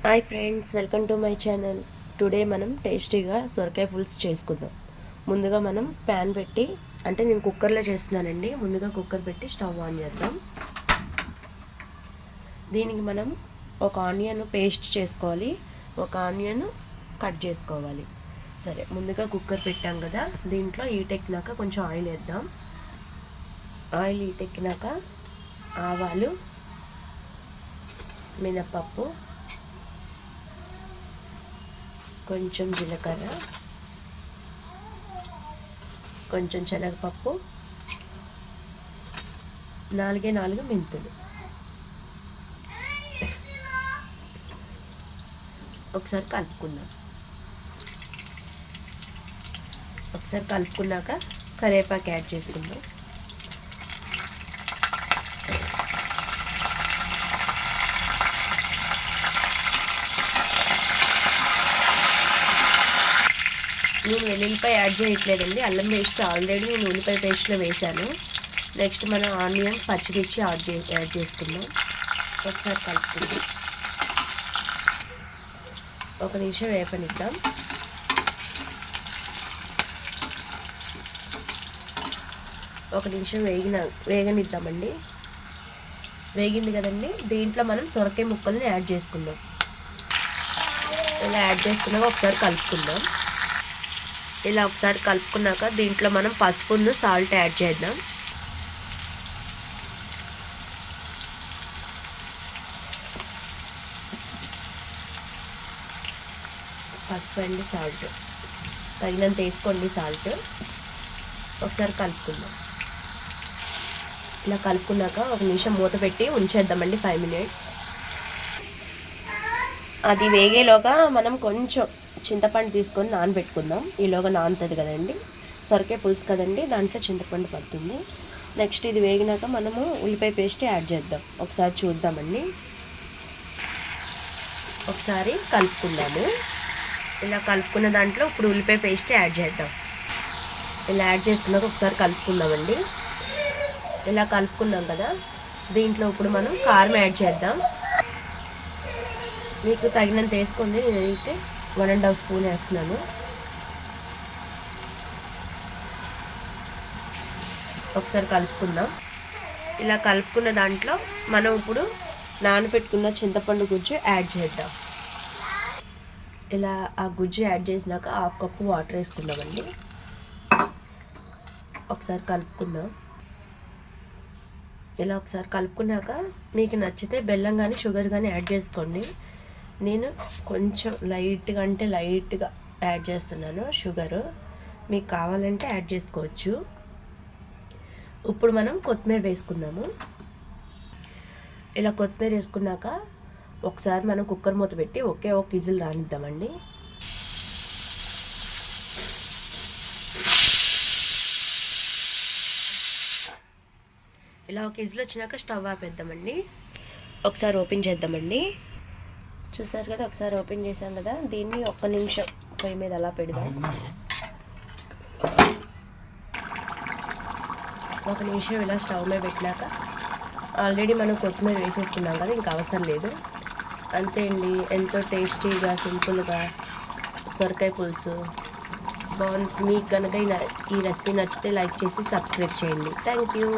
Hi friends, welcome to my channel. Today మనం టేస్టీగా సొరకాయ పులుసు చేసుకుందాం. ముందుగా మనం ప్యాన్ పెట్టి, అంటే నేను కుక్కర్లో చేస్తున్నానండి. ముందుగా కుక్కర్ పెట్టి స్టవ్ ఆన్ చేద్దాం. దీనికి మనం ఒక ఆనియన్ పేస్ట్ చేసుకోవాలి, ఒక ఆనియన్ కట్ చేసుకోవాలి. సరే, ముందుగా కుక్కర్ పెట్టాం కదా, దీంట్లో హీటెక్కినాక కొంచెం ఆయిల్ వేద్దాం. ఆయిల్ హీటెక్కినాక ఆవాలు, మినపప్పు, కొంచెం జీలకర్ర, కొంచెం శనగపప్పు, 4 మెంతులు. ఒకసారి కలుపుకుందాం. ఒకసారి కలుపుకున్నాక కరివేపాకు యాడ్ చేసుకుందాం. నేను వెల్లుల్లిపాయ యాడ్ చేయట్లేదండి, అల్లం పేస్ట్ ఆల్రెడీ నేను ఉల్లిపాయ పేస్ట్లో వేసాను. నెక్స్ట్ మనం ఆనియన్, పచ్చిమిర్చి యాడ్ చేసుకుందాం. ఒకసారి కలుపుకుందాం. ఒక నిమిషం వేపనిద్దాం. ఒక నిమిషం వేగనిద్దామండి. వేగింది కదండి, దీంట్లో మనం సొరకాయ ముక్కల్ని యాడ్ చేసుకుందాం. ఇలా యాడ్ చేసుకున్నాక ఒకసారి కలుపుకుందాం. ఇలా ఒకసారి కలుపుకున్నాక దీంట్లో మనం పసుపును, సాల్ట్ యాడ్ చేద్దాం. పసుపు అండ్ సాల్ట్ తగినంత వేసుకోండి. సాల్ట్ ఒకసారి కలుపుకుందాం. ఇలా కలుపుకున్నాక ఒక నిమిషం మూత పెట్టి ఉంచేద్దామండి, 5 మినిట్స్. అది వేగేలోగా మనం కొంచెం చింతపండు తీసుకొని నానబెట్టుకుందాం. ఈలోగా నానుతుంది కదండి, సొరకాయ పులుసు కదండి, దాంట్లో చింతపండు పడుతుంది. నెక్స్ట్ ఇది వేగినాక మనము ఉల్లిపాయ పేస్ట్ యాడ్ చేద్దాం. ఒకసారి చూద్దామండి. ఒకసారి కలుపుకుందాము. ఇలా కలుపుకున్న దాంట్లో ఇప్పుడు ఉల్లిపాయ పేస్ట్ యాడ్ చేద్దాం. ఇలా యాడ్ చేసుకున్నాక ఒకసారి కలుపుకుందామండి. ఇలా కలుపుకున్నాం కదా, దీంట్లో ఇప్పుడు మనం కారం యాడ్ చేద్దాం. మీకు తగినంత వేసుకోండి. నేనైతే 1.5 స్పూన్ వేస్తున్నాను. ఒకసారి కలుపుకుందాం. ఇలా కలుపుకున్న దాంట్లో మనం ఇప్పుడు నానబెట్టుకున్న చింతపండు గుజ్జు యాడ్ చేద్దాం. ఇలా ఆ గుజ్జు యాడ్ చేసినాక 1/2 కప్పు వాటర్ వేసుకుందామండి. ఒకసారి కలుపుకుందాం. ఇలా ఒకసారి కలుపుకున్నాక మీకు నచ్చితే బెల్లం కానీ షుగర్ కానీ యాడ్ చేసుకోండి. నేను కొంచెం లైట్గా యాడ్ చేస్తున్నాను షుగరు. మీకు కావాలంటే యాడ్ చేసుకోవచ్చు. ఇప్పుడు మనం కొత్తిమీర వేసుకుందాము. ఇలా కొత్తిమీర వేసుకున్నాక ఒకసారి మనం కుక్కర్ మూత పెట్టి ఒక విజిల్ రానిద్దామండి. ఇలా ఒక విజిల్ వచ్చినాక స్టవ్ ఆపేద్దామండి. ఒకసారి ఓపెన్ చేద్దామండి. చూసారు కదా, ఒకసారి ఓపెన్ చేసాం కదా, దీన్ని 1 నిమిషం పొయ్యి మీద అలా పెడదాం. 1 నిమిషం ఇలా స్టవ్ మీద పెట్టినాక ఆల్రెడీ మనం కొత్తిమీర వేసేసుకున్నాం కదా, ఇంకా అవసరం లేదు. అంతే అండి, ఎంతో టేస్టీగా సింపుల్గా సొరకాయ పులుసు బాగుంది. మీకు కనుక ఈ రెసిపీ నచ్చితే లైక్ చేసి సబ్స్క్రైబ్ చేయండి. Thank you.